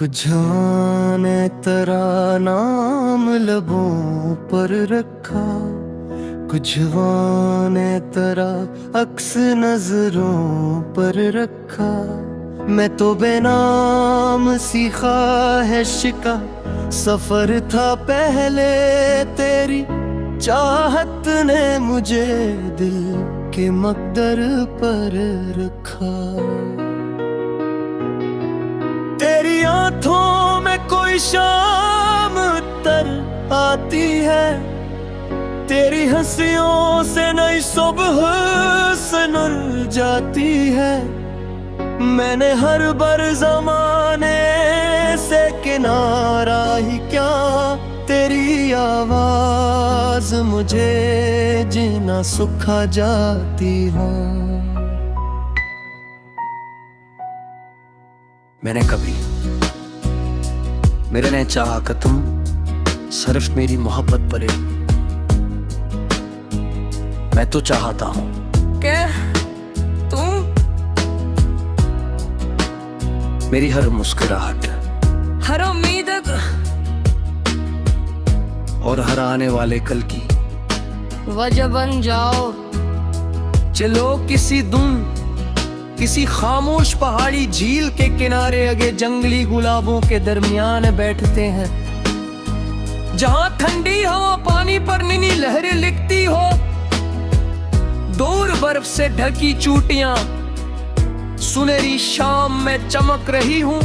कुछ जाने तेरा नाम लबों पर रखा, कुछ जाने तेरा अक्स नजरों पर रखा। मैं तो बेनाम सीखा है शिका, सफर था पहले तेरी चाहत ने मुझे दिल के मकदर पर रखा। तेरी आंखों में कोई शाम तर आती है, तेरी हंसियों से नई सुबह सनर जाती है। मैंने हर बर जमाने से किनारा ही क्या, तेरी आवाज मुझे जीना सुखा जाती है। मैंने कभी मेरे ने चाहा कि तुम सिर्फ मेरी मोहब्बत पले। मैं तो चाहता हूँ क्या तुम मेरी हर मुस्कुराहट, हर उम्मीद और हर आने वाले कल की वजह बन जाओ। चलो किसी खामोश पहाड़ी झील के किनारे अगे जंगली गुलाबों के दरमियान बैठते हैं, जहां ठंडी हवा पानी पर नीली लहरें लिखती हो। दूर बर्फ से ढकी चोटियां सुनहरी शाम में चमक रही हूं,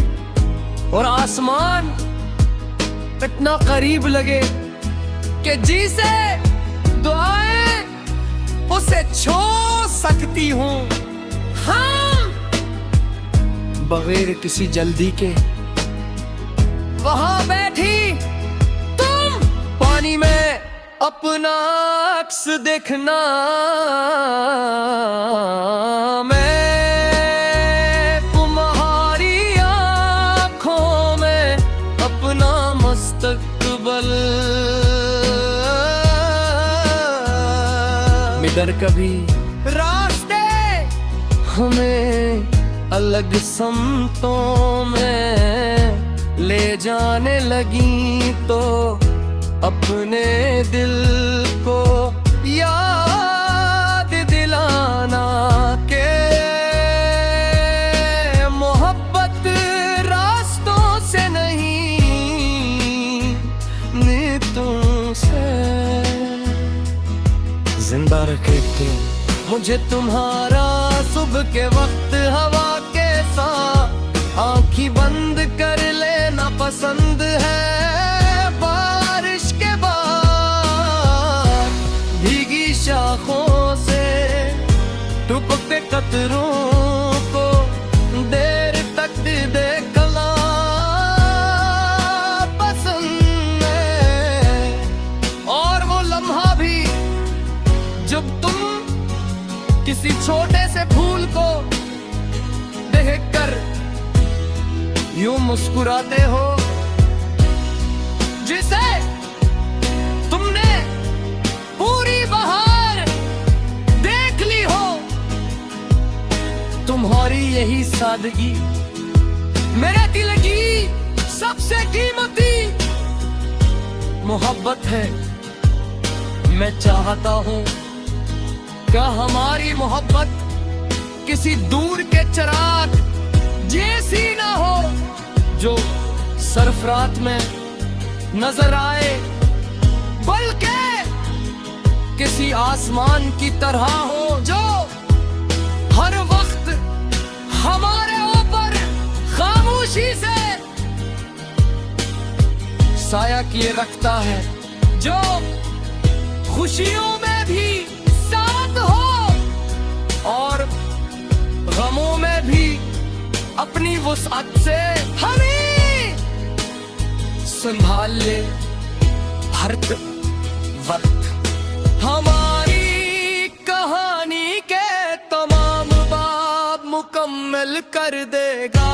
और आसमान इतना करीब लगे कि जिसे दुआएं उसे छू सकती हूं। हाँ, बगैर किसी जल्दी के वहां बैठी तुम, पानी में अपना अक्स देखना। मैं तुम्हारी आंखों में अपना मुस्तकबल। मिडर कभी रास्ते हमें अलग समतों में ले जाने लगी, तो अपने दिल को याद दिलाना के मोहब्बत रास्तों से नहीं, नीतों से। जिंदा रखे थे मुझे तुम्हारा सुबह के वक्त हवा के साथ, आँखी बंद कर लेना पसंद है। बारिश के बाद भीगी शाखों से टपकते कतरों को देर तक देखना पसंद है। और वो लम्हा भी जब तुम किसी छोटे से फूल को देखकर यूं मुस्कुराते हो, जिसे तुमने पूरी बहार देख ली हो। तुम्हारी यही सादगी मेरे दिल की सबसे कीमती मोहब्बत है। मैं चाहता हूँ क्या हमारी मोहब्बत किसी दूर के चिराग जैसी ना हो, जो सरफरात में नजर आए, बल्कि किसी आसमान की तरह हो जो हर वक्त हमारे ऊपर खामोशी से साया किए रखता है, जो खुशियों में भी साथ हो और गमों में भी अपनी वुसअत से हमें संभाल ले हर वक्त। हमारी कहानी के तमाम बाब मुकम्मल कर देगा,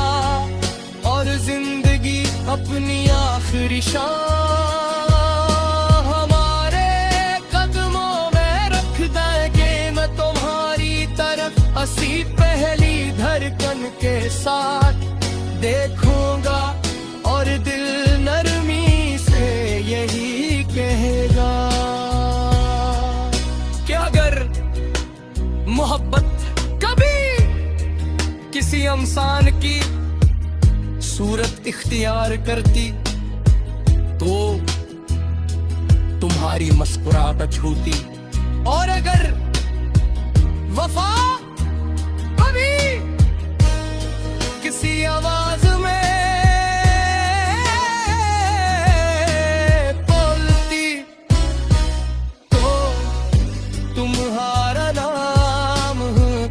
और जिंदगी अपनी आखिरी शाम हमारे कदमों में रख देंगे। मैं तुम्हारी तरफ हंसी पहली धड़कन के साथ देखूंगा इंसान की सूरत इख्तियार करती तो तुम्हारी मुस्कुराहट छूती। और अगर वफा कभी किसी आवाज में बोलती तो तुम्हारा नाम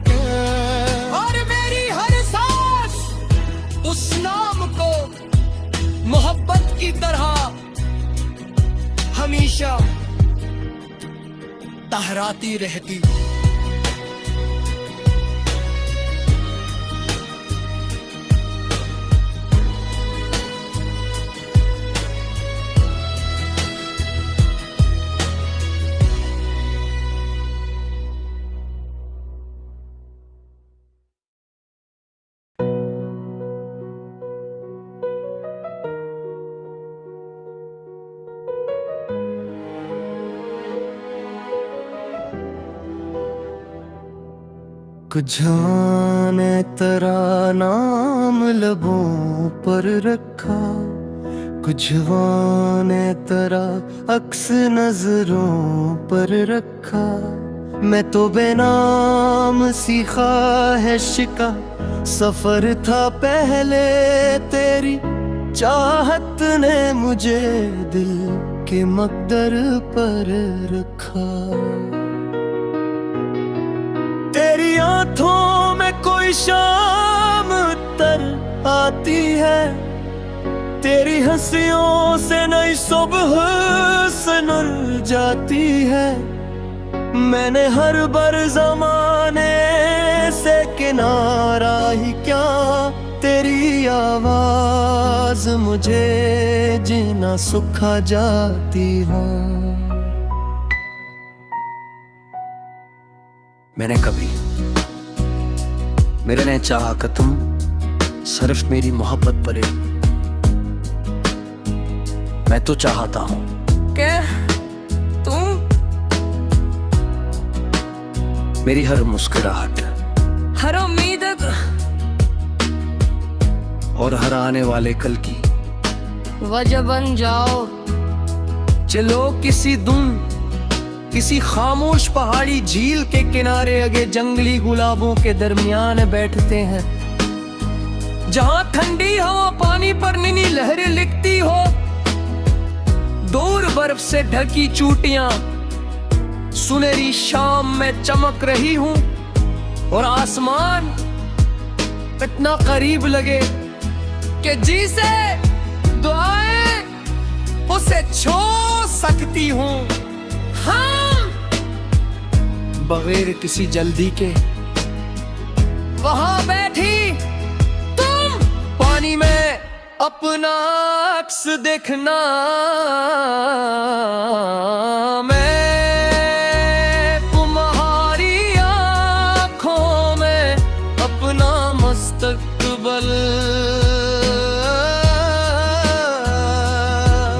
क्या? और मेरी हर सांस उस नाम को मोहब्बत की तरह हमेशा तहराती रहती। कुछ जाने तेरा नाम लबों पर रखा, कुछ जाने तेरा अक्स नजरों पर रखा। मैं तो बेनाम सीखा है शिका, सफर था पहले तेरी चाहत ने मुझे दिल के मकदर पर रखा। तेरी आंखों में कोई शाम तर आती है, तेरी हंसियों से नई सुबह सनर जाती है। मैंने हर बर जमाने से किनारा ही क्या, तेरी आवाज मुझे जीना सुखा जाती है। मैंने कभी मेरे ने चाहा कि तुम सिर्फ मेरी मोहब्बत पले। मैं तो चाहता हूँ क्या तुम मेरी हर मुस्कुराहट, हर उम्मीद और हर आने वाले कल की वजह बन जाओ। चलो किसी खामोश पहाड़ी झील के किनारे अगे जंगली गुलाबों के दरमियान बैठते हैं, जहां ठंडी हवा पानी पर नीली लहरें लिखती हो। दूर बर्फ से ढकी चोटियां सुनहरी शाम में चमक रही हूं, और आसमान इतना करीब लगे कि जिसे दुआएं उसे छू सकती हूं। हाँ, बगैर किसी जल्दी के वहां बैठी तुम, पानी में अपना अक्स देखना। मैं तुम्हारी आंखों में अपना मुस्तकबल।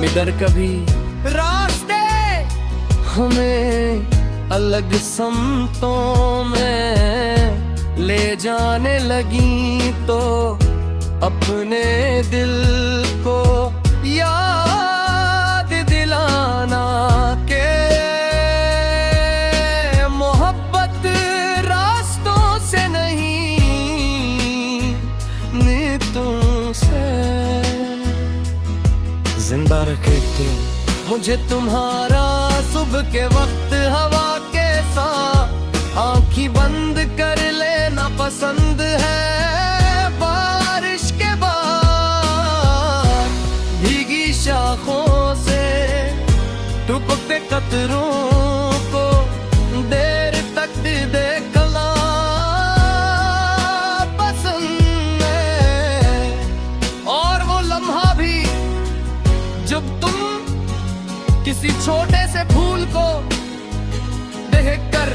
मिडर कभी रास्ते हमें अलग समतों में ले जाने लगी, तो अपने दिल को याद दिलाना के मोहब्बत रास्तों से नहीं, नीतों से। जिंदा रखे मुझे तुम्हारा सुबह के वक्त हवा के साथ, आँखी बंद कर लेना पसंद है। बारिश के बाद भीगी शाखों से टपकते कतरों को देर तक देखना पसंद है। और वो लम्हा भी जब तुम किसी छोटे से फूल को देखकर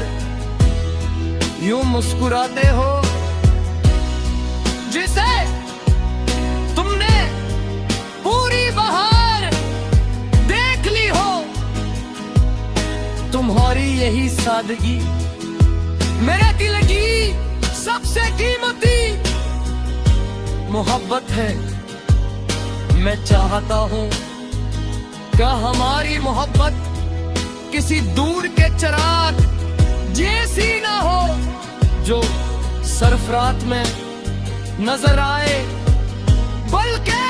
यूं मुस्कुराते हो, जिसे तुमने पूरी बहार देख ली हो। तुम्हारी यही सादगी मेरे दिल की सबसे कीमती मोहब्बत है। मैं चाहता हूँ क्या हमारी मोहब्बत किसी दूर के चिराग जैसी ना हो, जो सरफरात में नजर आए, बल्कि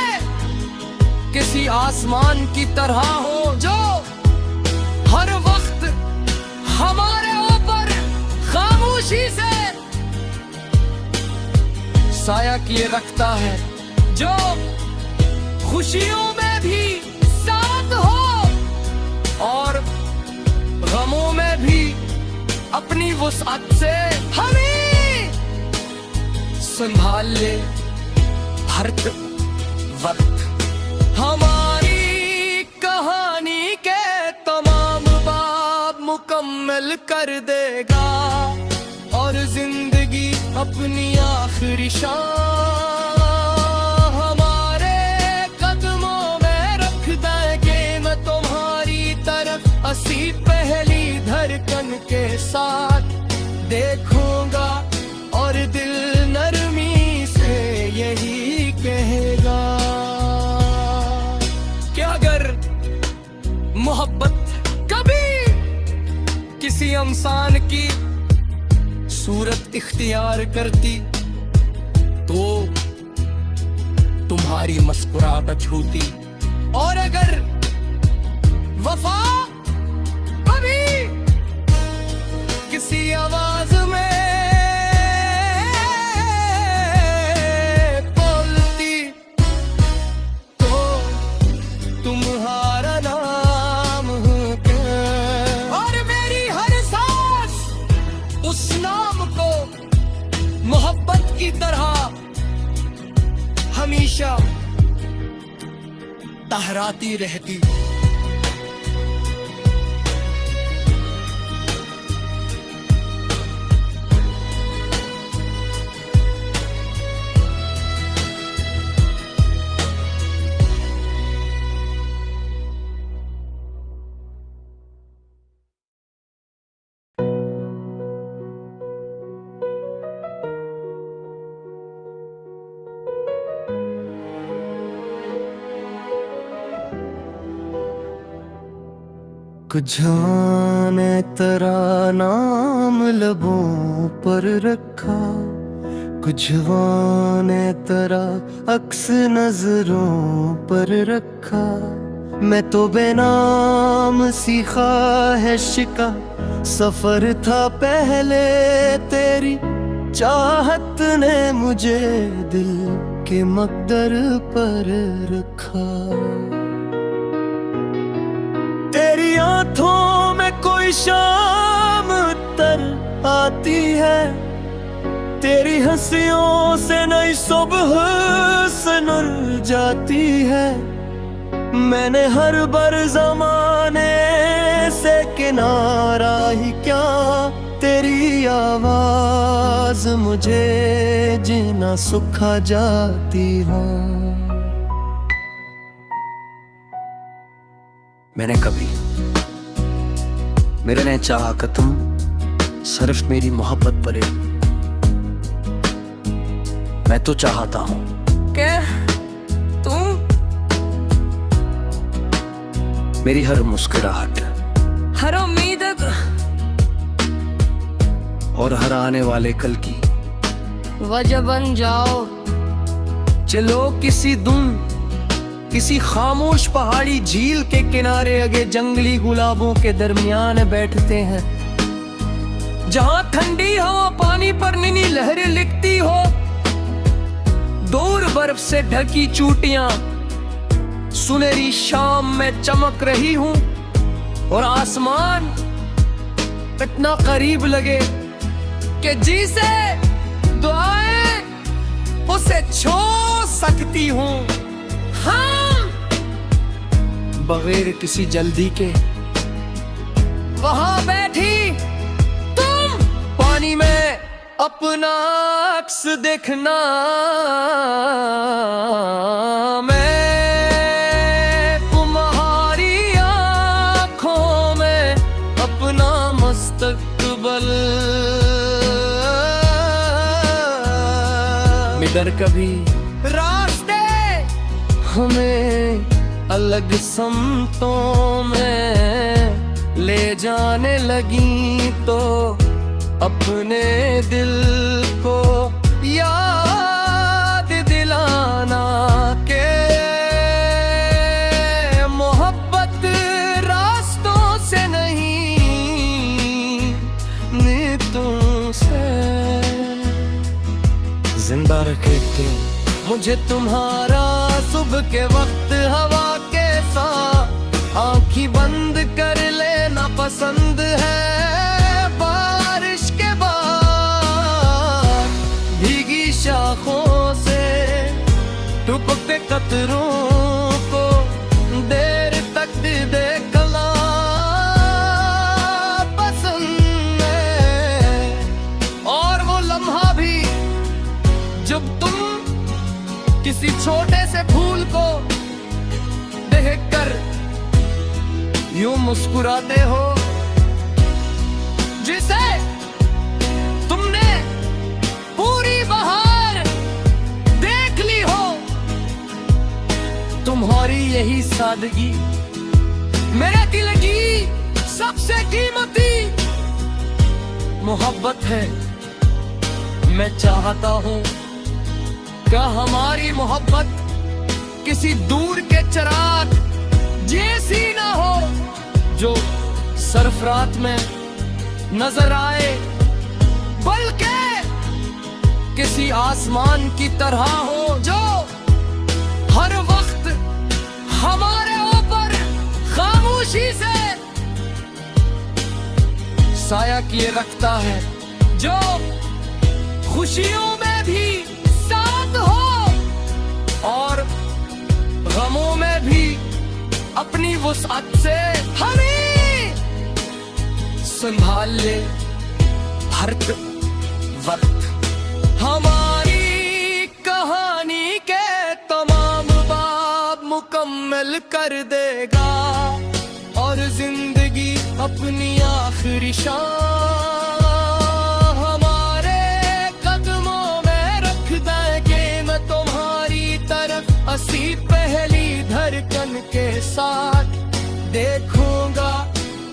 किसी आसमान की तरह हो जो हर वक्त हमारे ऊपर खामोशी से साया किए रखता है, जो खुशियों में भी साथ हो और गमों में भी अपनी वुसअत से हमें संभाल ले हर वक्त। हमारी कहानी के तमाम बाब मुकम्मल कर देगा और जिंदगी अपनी आखिरी शाम हमारे कदमों में रख देंगे। मैं तुम्हारी तरफ असी पहली धड़कन के साथ देखूंगा और दिल नरमी से यही कहेगा कि अगर मोहब्बत कभी किसी इंसान की सूरत इख्तियार करती तो तुम्हारी मुस्कुराहट होती, और अगर वफा कभी किसी आवाज में बोलती तो तुम्हारा नाम क्या, और मेरी हर सांस उस नाम को मोहब्बत की तरह हमेशा तहराती रहती। कुछ जाने तेरा नाम लबों पर रखा, कुछ जाने तेरा अक्स नजरों पर रखा। मैं तो बेनाम सीखा है शिका, सफर था पहले तेरी चाहत ने मुझे दिल के मकदर पर रखा। तेरी आंखों में कोई शाम तर आती है, तेरी हंसियों से नई सुबह सनर जाती है। मैंने हर बार ज़माने से किनारा ही क्या, तेरी आवाज मुझे जीना सुखा जाती है। मैंने कभी मेरे ने चाहा कि तुम सिर्फ मेरी मोहब्बत पले, मैं तो चाहता हूँ क्या तुम मेरी हर मुस्कुराहट, हर उम्मीद और हर आने वाले कल की वजह बन जाओ। चलो किसी खामोश पहाड़ी झील के किनारे अगे जंगली गुलाबों के दरमियान बैठते हैं, जहां ठंडी हवा पानी पर नीली लहरें लिखती हो। दूर बर्फ से ढकी चोटियां सुनहरी शाम में चमक रही हूं, और आसमान इतना करीब लगे कि जिसे दुआएं उसे छू सकती हूं। हाँ, बगैर किसी जल्दी के वहां बैठी तुम पानी में अपना अक्स देखना। मैं तुम्हारी आंखों में अपना मुस्तकबल, मिडर कभी हमें अलग समतों में ले जाने लगी तो अपने दिल को याद दिलाना के मोहब्बत रास्तों से नहीं नीतों से। जिंदा रखे थे मुझे तुम्हारा सुबह के वक्त हवा के साथ, आँखी बंद कर लेना पसंद है बारिश के बाद भीगी शाखों से टपकते कतरों को देर तक देखना पसंद है। और वो लम्हा भी जब तुम किसी छोटे से फूल को देखकर यूं मुस्कुराते हो जिसे तुमने पूरी बहार देख ली हो। तुम्हारी यही सादगी मेरे दिल की सबसे कीमती मोहब्बत है। मैं चाहता हूं क्या हमारी मोहब्बत किसी दूर के चिराग जैसी ना हो जो सरफरात में नजर आए, बल्कि किसी आसमान की तरह हो जो हर वक्त हमारे ऊपर खामोशी से साया किए रखता है, जो खुशियों में भी और गमों में भी अपनी वुसअत से हमें संभाल ले हर वक्त। हमारी कहानी के तमाम बाब मुकम्मल कर देगा और जिंदगी अपनी आखिरी शाम हंसी पहली धड़कन के साथ देखूंगा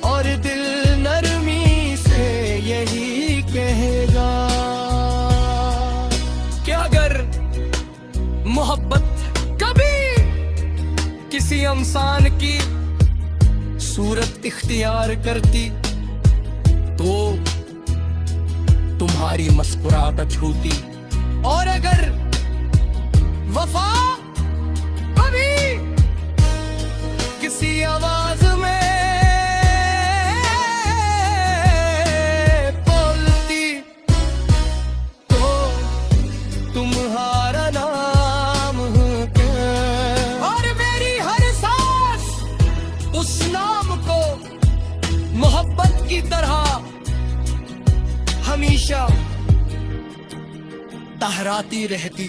और दिल नरमी से यही कहेगा कि अगर मोहब्बत कभी किसी इंसान की सूरत इख्तियार करती तो तुम्हारी मुस्कुराहट छूती, और अगर वफा किसी आवाज में बोलती तो तुम्हारा नाम क्या, और मेरी हर सांस उस नाम को मोहब्बत की तरह हमेशा दोहराती रहती।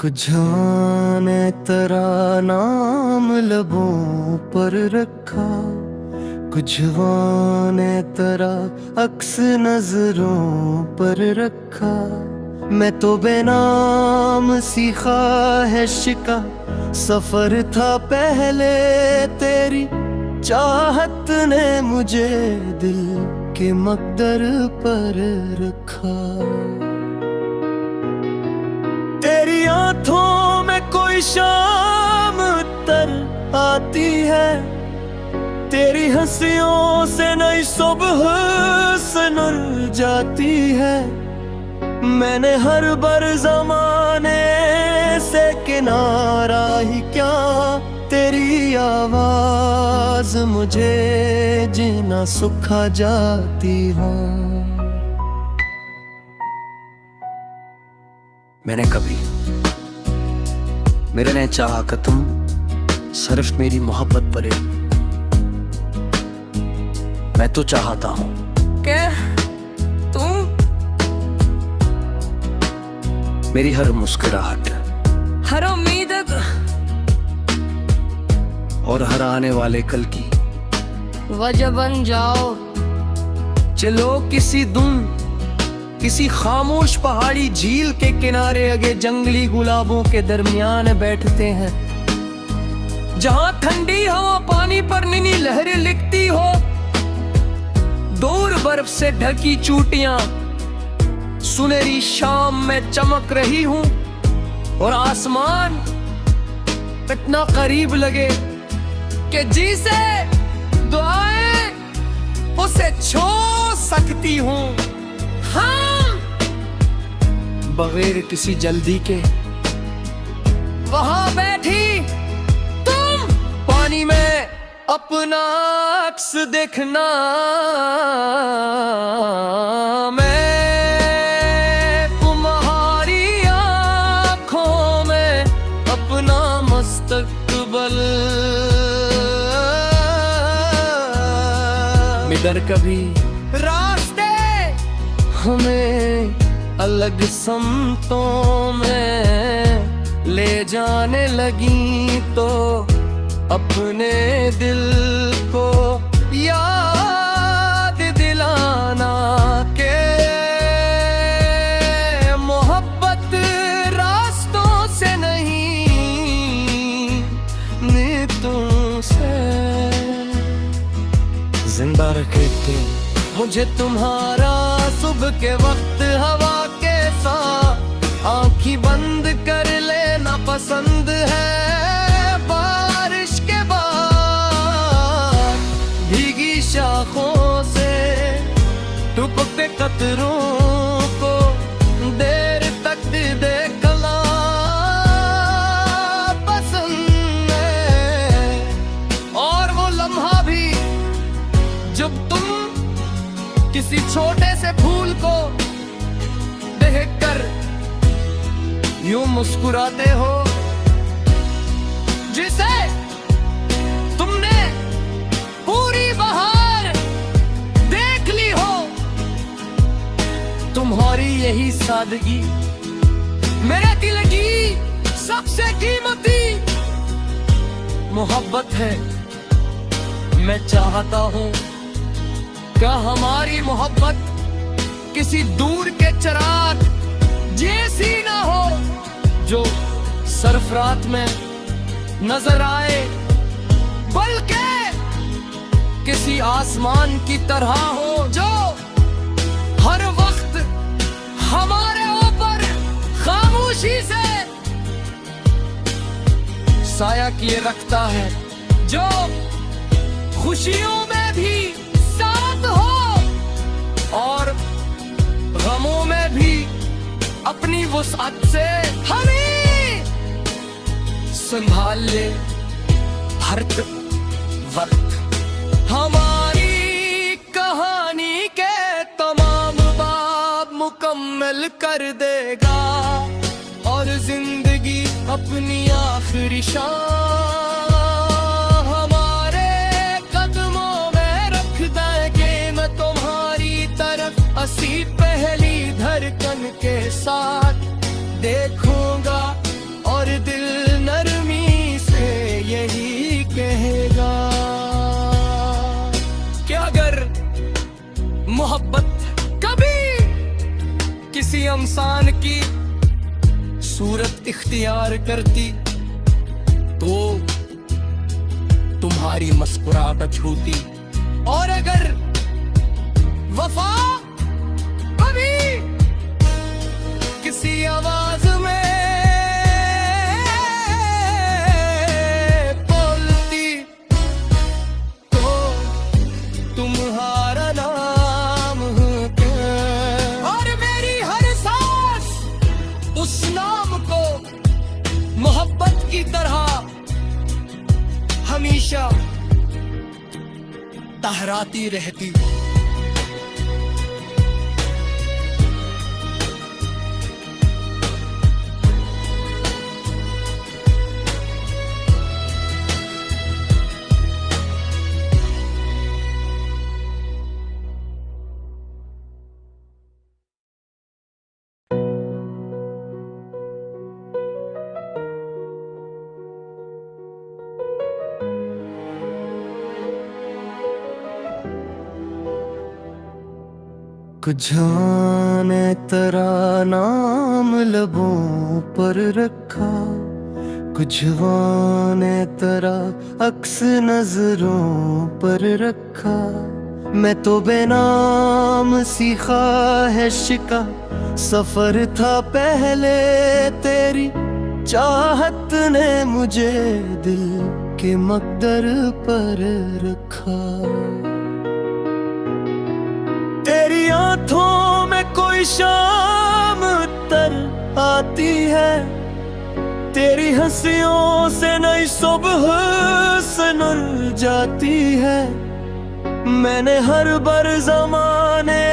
कुछ जाने तेरा नाम लबों पर रखा, कुछ ने तेरा अक्स नजरों पर रखा। मैं तो बेनाम सीखा है शिका, सफर था पहले तेरी चाहत ने मुझे दिल के मकदर पर रखा। तेरी आंखों में कोई शाम तर आती है, तेरी हंसियों से नई सुबह सनर जाती है। मैंने हर बार ज़माने से किनारा ही क्या, तेरी आवाज मुझे जीना सुखा जाती है। मैंने कभी मेरे ने चाहा कि तुम सिर्फ मेरी मोहब्बत परे। मैं तो चाहता हूँ के तुम मेरी हर मुस्कुराहट हर उम्मीद और हर आने वाले कल की वजह बन जाओ। चलो किसी खामोश पहाड़ी झील के किनारे अगे जंगली गुलाबों के दरमियान बैठते हैं, जहां ठंडी हवा पानी पर नीली लहरें लिखती हो। दूर बर्फ से ढकी चोटियां सुनहरी शाम में चमक रही हूं, और आसमान इतना करीब लगे कि जिसे दुआएं उसे छू सकती हूं। हाँ, बगैर किसी जल्दी के वहां बैठी तुम, पानी में अपना अक्स देखना। मैं तुम्हारी आंखों में अपना मुस्तकबल। मिडर कभी रास्ते हमें अलग समतों में ले जाने लगी, तो अपने दिल को याद दिलाना के मोहब्बत रास्तों से नहीं, नीतों से। जिंदा रखे थे मुझे तुम्हारा सुबह के वक्त हवा के साथ, आंखी बंद कर लेना पसंद है। बारिश के बाद भीगी शाखों से टपकते कतरों को देर तक देखना पसंद है। और वो लम्हा भी जब तुम किसी छोटे से फूल को देखकर यूं मुस्कुराते हो, जिसे तुमने पूरी बहार देख ली हो। तुम्हारी यही सादगी मेरे दिल की सबसे कीमती मोहब्बत है। मैं चाहता हूँ क्या हमारी मोहब्बत किसी दूर के चिराग जैसी ना हो, जो सरफरात में नजर आए, बल्कि किसी आसमान की तरह हो जो हर वक्त हमारे ऊपर खामोशी से साया किए रखता है, जो खुशियों में भी साथ हो और गमों में भी अपनी वुसअत से हमें संभाल ले हर वक्त। हमारी कहानी के तमाम बाब मुकम्मल कर देगा, और जिंदगी अपनी आखिरी शाम हमारे कदमों में रख देंगे। मैं तुम्हारी तरफ हंसी पहली धड़कन के साथ देखूंगा, और दिल नरमी से यही कहेगा कि अगर मोहब्बत कभी किसी इंसान की सूरत इख्तियार करती, तो तुम्हारी मुस्कुराहट छूती। और अगर वफा कभी किसी आवाज में बोलती, तो तुम्हारा नाम क्या? और मेरी हर सांस उस नाम को मोहब्बत की तरह हमेशा तहराती रहती। कुछ जाने तेरा नाम लबों पर रखा, कुछ जाने तेरा अक्स नजरों पर रखा। मैं तो बेनाम सीखा है शिका, सफर था पहले तेरी चाहत ने मुझे दिल के मकदर पर रखा। तेरी आंखों में कोई शाम तर आती है, तेरी हंसियों से नई सुबह सनर जाती है। मैंने हर बर जमाने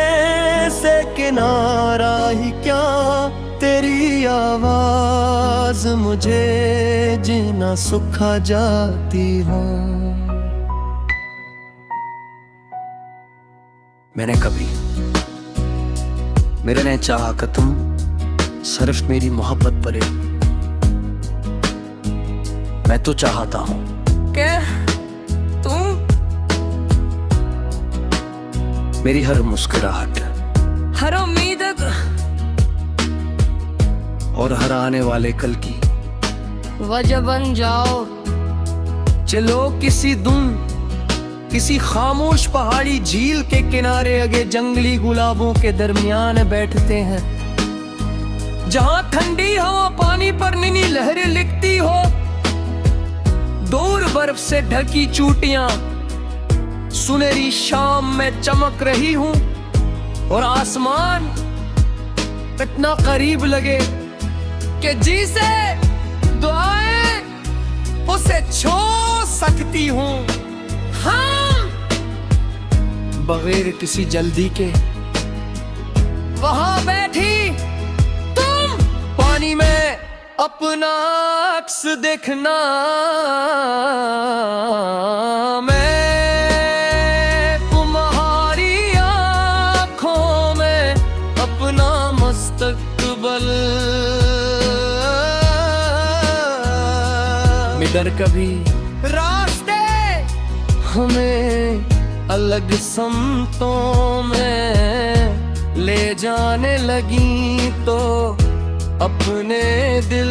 से किनारा ही क्या, तेरी आवाज मुझे जीना सुखा जाती है। मैंने कभी मेरे ने चाहा कि तुम सिर्फ मेरी मोहब्बत पले। मैं तो चाहता हूं क्या तुम मेरी हर मुस्कुराहट, हर उम्मीद और हर आने वाले कल की वजह बन जाओ। चलो किसी खामोश पहाड़ी झील के किनारे अगे जंगली गुलाबों के दरमियान बैठते हैं, जहां ठंडी हवा पानी पर नीली लहरें लिखती हो। दूर बर्फ से ढकी चोटियां सुनहरी शाम में चमक रही हूं, और आसमान इतना करीब लगे कि जिसे दुआएं उसे छू सकती हूं। हाँ, बगैर किसी जल्दी के वहां बैठी तुम, पानी में अपना अक्स देखना। मैं तुम्हारी आंखों में अपना मुस्तकबल। मिडर कभी रास्ते हमें अलग समतों में ले जाने लगी, तो अपने दिल